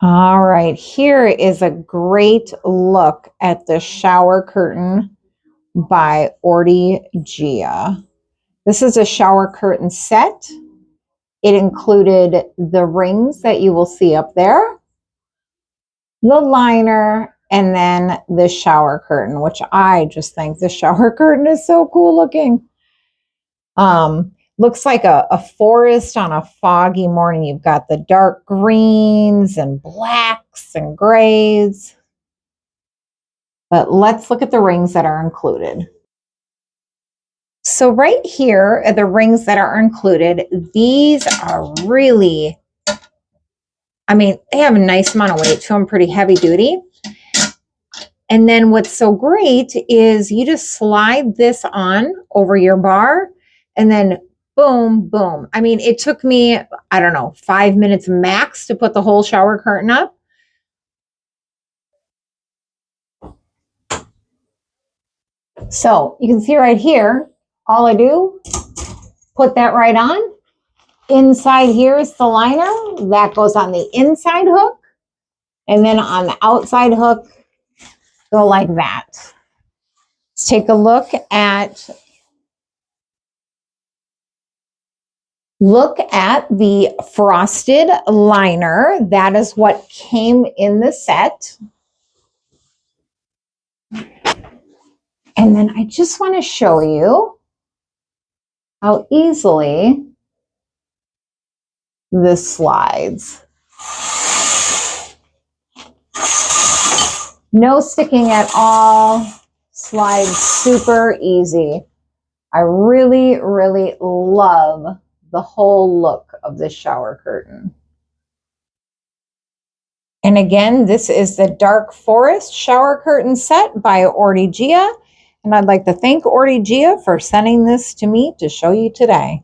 All right, here is a great look at the shower curtain by Gia. This is a shower curtain set. It included the rings that you will see up there, the liner, and then the shower curtain, which I just think the shower curtain is so cool looking. Looks like a forest on a foggy morning. You've got the dark greens and blacks and grays. But let's look at the rings that are included. So right here are the rings that are included. These are really, I mean, they have a nice amount of weight to them, pretty heavy duty. And then what's so great is you just slide this on over your bar and then boom, boom. I mean, it took me, I don't know, 5 minutes max to put the whole shower curtain up. So you can see right here, all I do, put that right on. Inside here is the liner. That goes on the inside hook. And then on the outside hook, go like that. Let's take a look at the frosted liner. That is what came in the set. And then I just want to show you how easily this slides. No sticking at all. Slides super easy. I really, really love the whole look of this shower curtain. And again, this is the Dark Forest shower curtain set by Gia. And I'd like to thank Gia for sending this to me to show you today.